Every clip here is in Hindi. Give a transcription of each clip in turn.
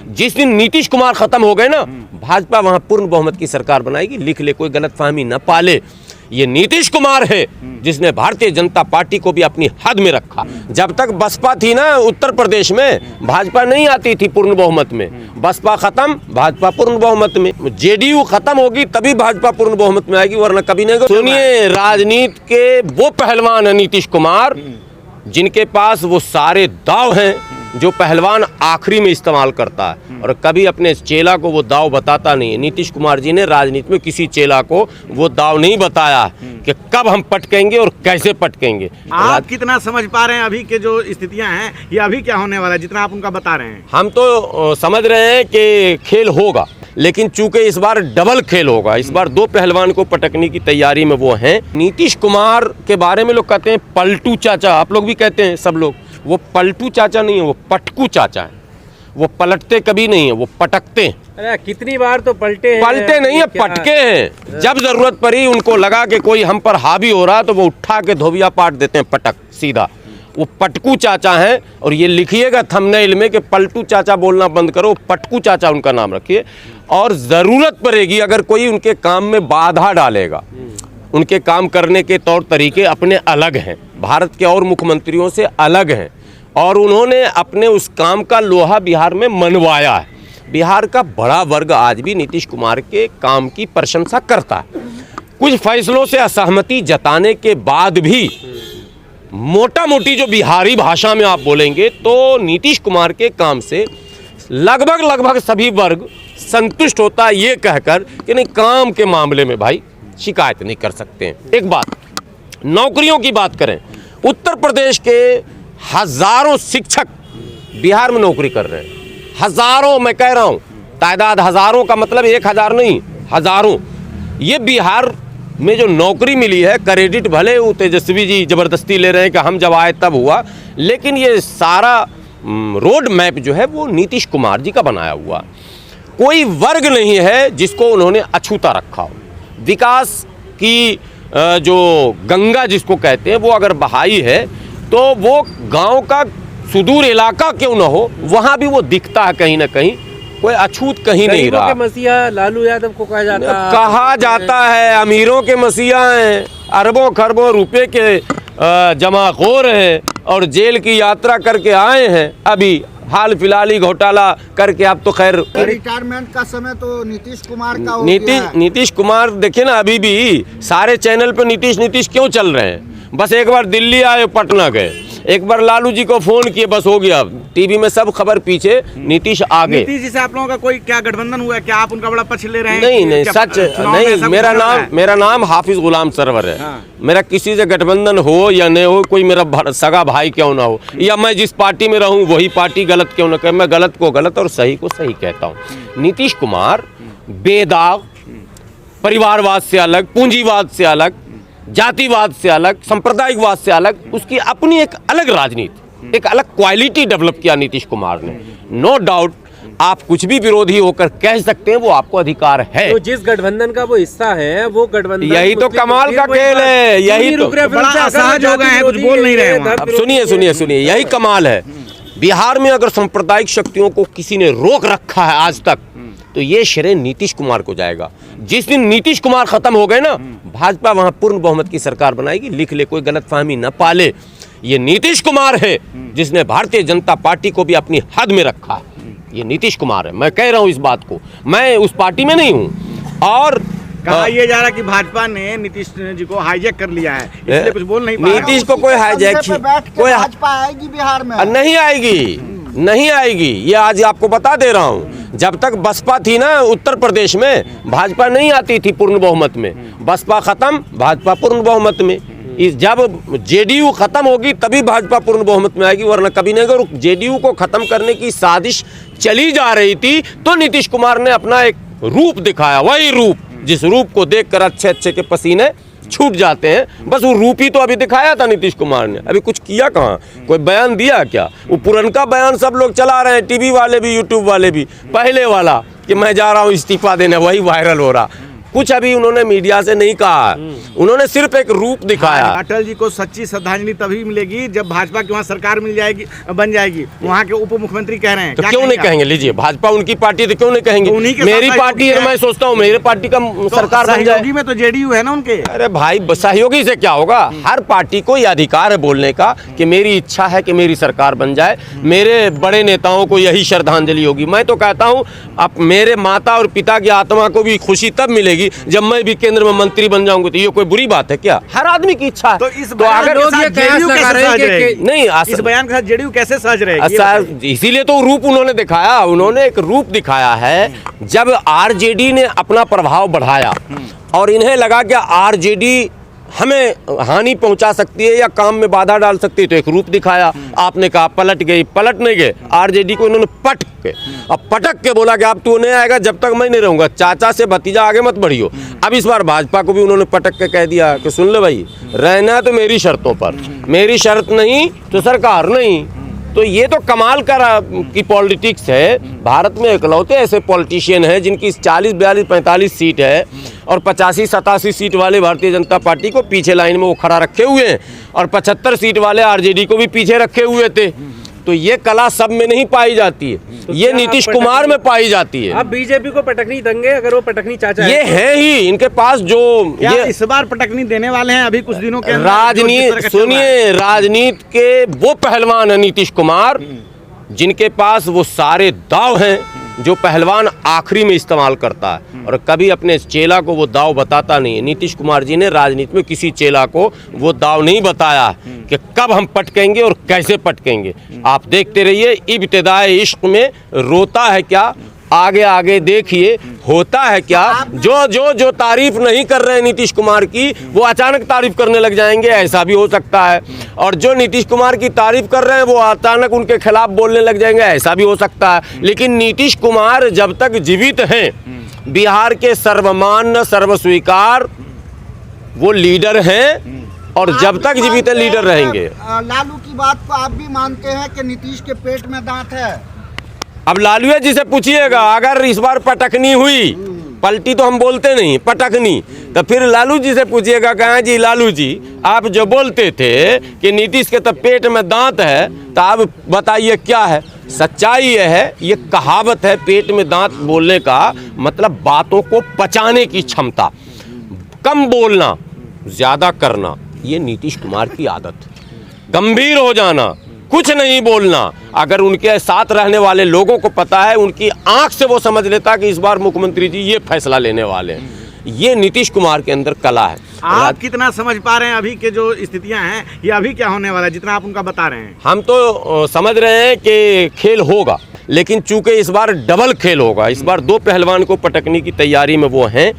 जिस दिन नीतीश कुमार खत्म हो गए ना, भाजपा वहां पूर्ण बहुमत की सरकार बनाएगी। लिख ले, कोई गलतफहमी न पाले। ये नीतीश कुमार है जिसने भारतीय जनता पार्टी को भी अपनी हद में रखा। जब तक बसपा थी ना उत्तर प्रदेश में, भाजपा नहीं आती थी पूर्ण बहुमत में। बसपा खत्म, भाजपा पूर्ण बहुमत में। जेडीयू खत्म होगी तभी भाजपा पूर्ण बहुमत में आएगी, वरना कभी नहीं। सुनिए, राजनीति के वो पहलवान है नीतीश कुमार जिनके पास वो सारे दाव हैं जो पहलवान आखिरी में इस्तेमाल करता है, और कभी अपने चेला को वो दाव बताता नहीं है। नीतीश कुमार जी ने राजनीति में किसी चेला को वो दाव नहीं बताया कि कब हम पटकेंगे और कैसे पटकेंगे। आप कितना समझ पा रहे हैं अभी के जो स्थितियां हैं, ये अभी क्या होने वाला है जितना आप उनका बता रहे हैं? हम तो समझ रहे हैं कि खेल होगा, लेकिन चूंकि इस बार डबल खेल होगा। इस बार दो पहलवान को पटकने की तैयारी में वो हैं। नीतीश कुमार के बारे में लोग कहते हैं पलटू चाचा, आप लोग भी कहते हैं सब लोग। वो पलटू चाचा नहीं है, वो पटकू चाचा है। वो पलटते कभी नहीं है, वो पटकते हैं। अरे कितनी बार तो पलटे नहीं है, पटके हैं। जब जरूरत पड़ी, उनको लगा कि कोई हम पर हावी हो रहा, तो वो उठा के धोबिया पाट देते हैं, पटक सीधा। वो पटकू चाचा हैं। और ये लिखिएगा थंबनेल में कि पलटू चाचा बोलना बंद करो, पटकू चाचा उनका नाम रखिए। और ज़रूरत पड़ेगी अगर कोई उनके काम में बाधा डालेगा, उनके काम करने के तौर तरीके अपने अलग हैं, भारत के और मुख्यमंत्रियों से अलग हैं, और उन्होंने अपने उस काम का लोहा बिहार में मनवाया है। बिहार का बड़ा वर्ग आज भी नीतीश कुमार के काम की प्रशंसा करता है। कुछ फैसलों से असहमति जताने के बाद भी मोटा मोटी जो बिहारी भाषा में आप बोलेंगे तो नीतीश कुमार के काम से लगभग सभी वर्ग संतुष्ट होता है, ये कहकर कि नहीं, काम के मामले में भाई शिकायत नहीं कर सकते हैं। एक बात, नौकरियों की बात करें, उत्तर प्रदेश के हजारों शिक्षक बिहार में नौकरी कर रहे हैं। हजारों, मैं कह रहा हूँ, तादाद हजारों का मतलब 1000 नहीं, हजारों। ये बिहार में जो नौकरी मिली है, क्रेडिट भले वो तेजस्वी जी ज़बरदस्ती ले रहे हैं कि हम जब आए तब हुआ, लेकिन ये सारा रोड मैप जो है वो नीतीश कुमार जी का बनाया हुआ। कोई वर्ग नहीं है जिसको उन्होंने अछूता रखा हो। विकास की जो गंगा जिसको कहते हैं, वो अगर बहाई है तो वो गांव का सुदूर इलाका क्यों ना हो, वहाँ भी वो दिखता है कहीं ना कहीं। कोई अछूत कहीं नहीं रहा। मसीहा लालू यादव को कहा जाता है अमीरों के मसीहा हैं, अरबों खरबों रुपए के जमाखोर हैं, और जेल की यात्रा करके आए हैं। अभी हाल फिलहाल ही घोटाला करके, अब तो खैर रिटायरमेंट का समय तो नीतीश कुमार का हो गया है। नीतीश कुमार देखिए ना, अभी भी सारे चैनल पे नीतीश क्यों चल रहे हैं? बस एक बार दिल्ली आए, पटना गए, एक बार लालू जी को फोन किए, बस हो गया। टीवी में सब खबर पीछे, नीतीश आगे। नीतीश जी से आप लोगों का कोई क्या गठबंधन हुआ? क्या आप उनका बड़ा पक्ष ले रहे हैं? नहीं, सच नहीं। मेरा नाम हाफिज गुलाम सरवर है। मेरा किसी से गठबंधन हो या नहीं हो, कोई मेरा सगा भाई क्यों ना हो, या मैं जिस पार्टी में रहूं वही पार्टी गलत क्यों ना कहे, मैं गलत को गलत और सही को सही कहता हूं। नीतीश कुमार बेदाग, परिवारवाद से अलग, पूंजीवाद से अलग, जातिवाद से अलग, सांप्रदायिकवाद से अलग, उसकी अपनी एक अलग राजनीति, एक अलग क्वालिटी डेवलप किया नीतीश कुमार ने। नो डाउट आप कुछ भी विरोधी होकर कह सकते हैं, वो आपको अधिकार है। तो जिस गठबंधन का वो हिस्सा है, वो गठबंधन, यही तो कमाल का खेल है। यही तो बड़ा असहज हो गए हैं, कुछ बोल नहीं रहे हैं। अब सुनिए, यही कमाल है। बिहार में अगर सांप्रदायिक शक्तियों को किसी ने रोक रखा है आज तक, तो ये श्रेय नीतीश कुमार को जाएगा। जिस दिन नीतीश कुमार खत्म हो गए ना, भाजपा वहां पूर्ण बहुमत की सरकार बनाएगी। लिख ले, कोई गलतफहमी न पाले। ये नीतीश कुमार है जिसने भारतीय जनता पार्टी को भी अपनी हद में रखा है। ये नीतीश कुमार है, मैं कह रहा हूं इस बात को। मैं उस पार्टी में नहीं हूं। और कहा यह जा रहा कि भाजपा ने नीतीश जी को हाईजैक कर लिया है, इसलिए कुछ बोल नहीं पा रहे। नीतीश को कोई हाईजैक, कोई भाजपा आएगी बिहार में? नहीं आएगी। ये आज आपको बता दे रहा हूँ। जब तक बसपा थी ना उत्तर प्रदेश में, भाजपा नहीं आती थी पूर्ण बहुमत में। बसपा खत्म, भाजपा पूर्ण बहुमत में। जब जेडीयू खत्म होगी तभी भाजपा पूर्ण बहुमत में आएगी, वरना कभी नहीं। अगर जेडीयू को खत्म करने की साजिश चली जा रही थी तो नीतीश कुमार ने अपना एक रूप दिखाया, वही रूप जिस रूप को देखकर अच्छे के पसीने छूट जाते हैं। बस वो रूप ही तो अभी दिखाया था नीतीश कुमार ने, अभी कुछ किया कहाँ? कोई बयान दिया क्या? वो पुरनका बयान सब लोग चला रहे हैं, टीवी वाले भी, यूट्यूब वाले भी। पहले वाला कि मैं जा रहा हूँ इस्तीफा देने, वही वायरल हो रहा। कुछ अभी उन्होंने मीडिया से नहीं कहा, उन्होंने सिर्फ एक रूप दिखाया। अटल जी को सच्ची श्रद्धांजलि तभी मिलेगी जब भाजपा की वहाँ सरकार मिल जाएगी, बन जाएगी। वहाँ के उप मुख्यमंत्री कह रहे हैं, तो क्या क्यों नहीं आप? कहेंगे? लीजिए, भाजपा उनकी पार्टी, तो क्यों नहीं तो कहेंगे? उन्हीं के मेरी साथ पार्टी है, सहयोगी मैं सोचता हूँ मेरे पार्टी का सरकार बन जाए। सहयोगी में तो जेडीयू है ना उनके। अरे भाई, सहयोगी से क्या होगा? हर पार्टी को यह अधिकार है बोलने का कि मेरी इच्छा है कि मेरी सरकार बन जाए, मेरे बड़े नेताओं को यही श्रद्धांजलि होगी। मैं तो कहता हूँ अब मेरे माता और पिता की आत्मा को भी खुशी तब मिलेगी जब मैं भी केंद्र में मंत्री बन जाऊंगा। तो ये कोई बुरी बात है क्या? हर आदमी की इच्छा है। तो इस बयान लोग के ये साथ कयास जेडीयू लगा कैसे रहे हैं सहज कि- रहेगी? नहीं, इस बयान के साथ जेडीयू कैसे सहज रहेगी? इसीलिए तो रूप उन्होंने दिखाया, उन्होंने एक रूप दिखाया है। जब आरजेडी ने अपना प्रभाव बढ़ाया और इन्हें लगा कि आरजेडी हमें हानि पहुंचा सकती है या काम में बाधा डाल सकती है, तो एक रूप दिखाया। आपने कहा पलट गई, पलट नहीं गए, आरजेडी को उन्होंने पटक के बोला कि अब तू नहीं आएगा जब तक मैं नहीं रहूंगा, चाचा से भतीजा आगे मत बढ़ियो। अब इस बार भाजपा को भी उन्होंने पटक के कह दिया कि सुन ले भाई, रहना तो मेरी शर्तों पर, मेरी शर्त नहीं तो सरकार नहीं। तो ये तो कमाल की पॉलिटिक्स है। भारत में इकलौते ऐसे पॉलिटिशियन हैं जिनकी 40, 42, 45 सीट है और 85, 87 सीट वाले भारतीय जनता पार्टी को पीछे लाइन में वो खड़ा रखे हुए हैं और 75 सीट वाले आरजेडी को भी पीछे रखे हुए थे। तो ये कला सब में नहीं पाई जाती है, तो ये नीतीश कुमार में पाई जाती है। आप बीजेपी को पटकनी देंगे अगर वो पटकनी चाचा ये है ही इनके पास जो क्या ये इस बार पटकनी देने वाले हैं अभी कुछ दिनों के अंदर? राजनीति, सुनिए, राजनीति के वो पहलवान है नीतीश कुमार जिनके पास वो सारे दाव हैं जो पहलवान आखिरी में इस्तेमाल करता है और कभी अपने चेला को वो दाव बताता नहीं है। नीतीश कुमार जी ने राजनीति में किसी चेला को वो दाव नहीं बताया कि कब हम पटकेंगे और कैसे पटकेंगे। आप देखते रहिए, इब्तिदाए इश्क में रोता है क्या, आगे आगे देखिए होता है क्या। जो तारीफ नहीं कर रहे हैं नीतीश कुमार की, वो अचानक तारीफ करने लग जाएंगे, ऐसा भी हो सकता है। और जो नीतीश कुमार की तारीफ कर रहे हैं वो अचानक उनके खिलाफ बोलने लग जाएंगे, ऐसा भी हो सकता है। लेकिन नीतीश कुमार जब तक जीवित हैं, बिहार के सर्वमान्य सर्वस्वीकार वो लीडर हैं और जब तक जीवित है लीडर रहेंगे। लालू की बात को आप भी मानते हैं कि नीतीश के पेट में दांत है? अब लालू जी से पूछिएगा, अगर इस बार पटकनी हुई, पलटी तो हम बोलते नहीं, पटकनी, तो फिर लालू जी से पूछिएगा, कहाँ जी लालू जी, आप जो बोलते थे कि नीतीश के तो पेट में दांत है, तो आप बताइए क्या है? सच्चाई यह है, ये कहावत है, पेट में दांत बोलने का मतलब बातों को पचाने की क्षमता, कम बोलना ज्यादा करना, ये नीतीश कुमार की आदत। गंभीर हो जाना, कुछ नहीं बोलना। अगर उनके साथ रहने वाले लोगों को पता है, उनकी आंख से वो समझ लेता कि इस बार मुख्यमंत्री जी ये फैसला लेने वाले हैं। ये नीतीश कुमार के अंदर कला है। आप कितना समझ पा रहे हैं अभी के जो स्थितियां हैं, ये अभी क्या होने वाला है, जितना आप उनका बता रहे हैं? हम तो समझ रहे हैं कि खेल होगा, लेकिन चूंकि इस बार डबल खेल होगा, इस बार दो पहलवान को पटकने की तैयारी में वो हैं,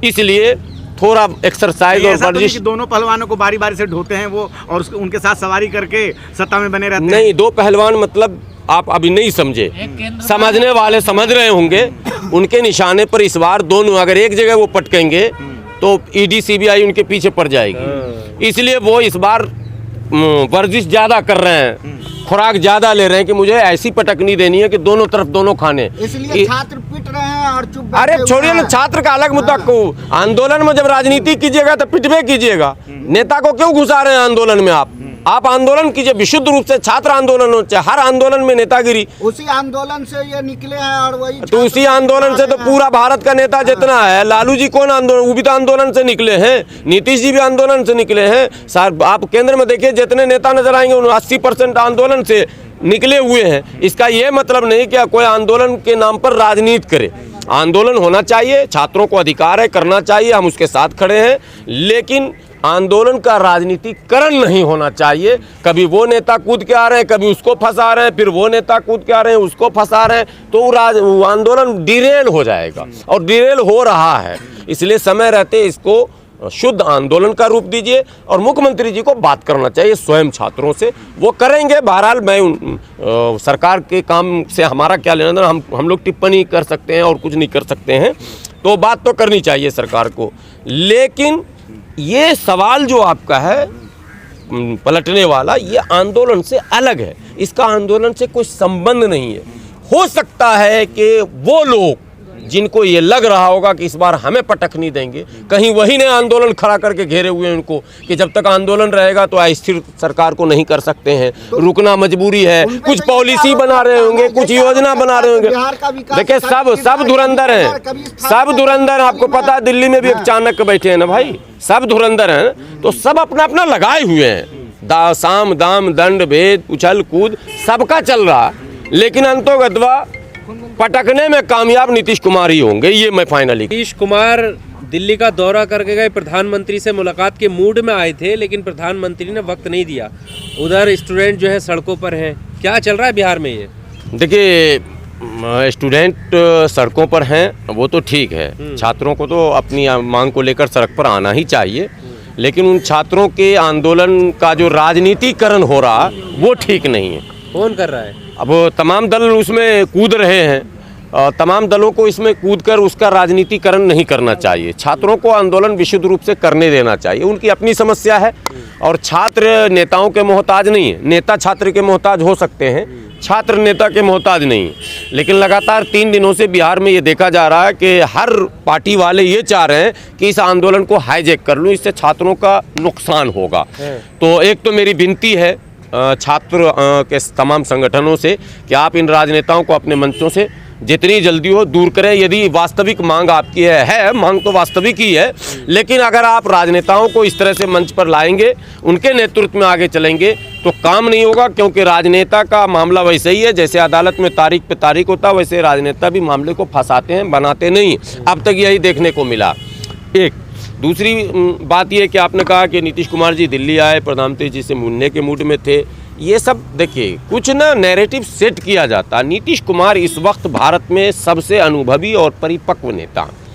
इसलिए थोड़ा एक्सरसाइज और वर्जिश। दोनों पहलवानों को बारी बारी से ढोते हैं वो और उनके साथ सवारी करके सत्ता में बने रहते हैं। नहीं, दो पहलवान मतलब आप अभी नहीं समझे, समझने वाले समझ रहे होंगे। उनके निशाने पर इस बार दोनों अगर एक जगह वो पटकेंगे तो ईडी सीबीआई उनके पीछे पड़ जाएगी। इसलिए वो इस बार वर्जिश ज्यादा कर रहे हैं, खुराक ज्यादा ले रहे हैं कि मुझे ऐसी पटकनी देनी है कि दोनों तरफ दोनों खाने। इसलिए छात्र पिट रहे हैं और चुप। अरे छोड़िए ना, छात्र का अलग मुद्दा को। आंदोलन में जब राजनीति कीजिएगा तो पिटवे कीजिएगा, नेता को क्यों घुसा रहे हैं आंदोलन में? आप आंदोलन कीजिए विशुद्ध रूप से, छात्र आंदोलन हो चाहे, हर आंदोलन में नेतागिरी। उसी आंदोलन से ये निकले हैं और वही तो उसी आंदोलन से तो पूरा भारत का नेता जितना है, लालू जी कौन आंदोलन, वो भी तो आंदोलन से निकले हैं, नीतीश जी भी आंदोलन से निकले हैं। आप केंद्र में देखिए जितने नेता नजर आएंगे उन 80% आंदोलन से निकले हुए हैं। इसका ये मतलब नहीं कि कोई आंदोलन के नाम पर राजनीति करे। आंदोलन होना चाहिए, छात्रों को अधिकार है, करना चाहिए, हम उसके साथ खड़े हैं, लेकिन आंदोलन का राजनीतिकरण नहीं होना चाहिए। कभी वो नेता कूद के आ रहे हैं, कभी उसको फंसा रहे हैं, फिर वो नेता कूद के आ रहे हैं, उसको फंसा रहे हैं, तो वो आंदोलन डिरेल हो जाएगा और डिरेल हो रहा है। इसलिए समय रहते इसको शुद्ध आंदोलन का रूप दीजिए और मुख्यमंत्री जी को बात करना चाहिए स्वयं छात्रों से, वो करेंगे। बहरहाल मैं सरकार के काम से हमारा क्या लेना देना, हम लोग टिप्पणी कर सकते हैं और कुछ नहीं कर सकते हैं, तो बात तो करनी चाहिए सरकार को। लेकिन ये सवाल जो आपका है पलटने वाला, ये आंदोलन से अलग है, इसका आंदोलन से कोई संबंध नहीं है। हो सकता है कि वो लोग जिनको ये लग रहा होगा कि इस बार हमें पटक नहीं देंगे, कहीं वही ने आंदोलन खड़ा करके घेरे हुए हैं उनको कि जब तक आंदोलन रहेगा तो अस्थिर सरकार को नहीं कर सकते हैं, रुकना मजबूरी है, कुछ पॉलिसी बना रहे होंगे, कुछ योजना बना रहे होंगे। देखिए सब धुरंधर हैं, सब धुरंधर। आपको पता है दिल्ली में भी एक चाणक्य बैठे हैं ना भाई, सब धुरंधर हैं, तो सब अपना अपना लगाए हुए हैं, साम दाम दंड भेद उछल कूद सबका चल रहा, लेकिन अंतोगत्वा पटकने में कामयाब नीतीश कुमार ही होंगे, ये मैं फाइनली। नीतीश कुमार दिल्ली का दौरा करके गए, प्रधानमंत्री से मुलाकात के मूड में आए थे, लेकिन प्रधानमंत्री ने वक्त नहीं दिया। उधर स्टूडेंट जो है सड़कों पर हैं, क्या चल रहा है बिहार में ये? देखिए स्टूडेंट सड़कों पर हैं वो तो ठीक है, छात्रों को तो अपनी मांग को लेकर सड़क पर आना ही चाहिए, लेकिन उन छात्रों के आंदोलन का जो राजनीतिकरण हो रहा वो ठीक नहीं है। कौन कर रहा है? अब तमाम दल उसमें कूद रहे हैं, तमाम दलों को इसमें कूदकर उसका राजनीतिकरण नहीं करना चाहिए। छात्रों को आंदोलन विशुद्ध रूप से करने देना चाहिए, उनकी अपनी समस्या है और छात्र नेताओं के मोहताज नहीं है। नेता छात्र के मोहताज हो सकते हैं, छात्र नेता के मोहताज नहीं है। लेकिन लगातार 3 दिनों से बिहार में ये देखा जा रहा है कि हर पार्टी वाले ये चाह रहे हैं कि इस आंदोलन को हाईजैक कर लूँ, इससे छात्रों का नुकसान होगा। तो एक तो मेरी विनती है छात्र के तमाम संगठनों से कि आप इन राजनेताओं को अपने मंचों से जितनी जल्दी हो दूर करें। यदि वास्तविक मांग आपकी है मांग तो वास्तविक ही है, लेकिन अगर आप राजनेताओं को इस तरह से मंच पर लाएंगे, उनके नेतृत्व में आगे चलेंगे तो काम नहीं होगा, क्योंकि राजनेता का मामला वैसे ही है, जैसे अदालत में तारीख पे तारीख होता है वैसे राजनेता भी मामले को फंसाते हैं, बनाते नहीं। अब तक यही देखने को मिला। एक दूसरी बात यह कि आपने कहा कि नीतीश कुमार जी दिल्ली आए, प्रधानमंत्री जी से मिलने के मूड में थे। ये सब देखिए कुछ ना नैरेटिव सेट किया जाता। नीतीश कुमार इस वक्त भारत में सबसे अनुभवी और परिपक्व नेता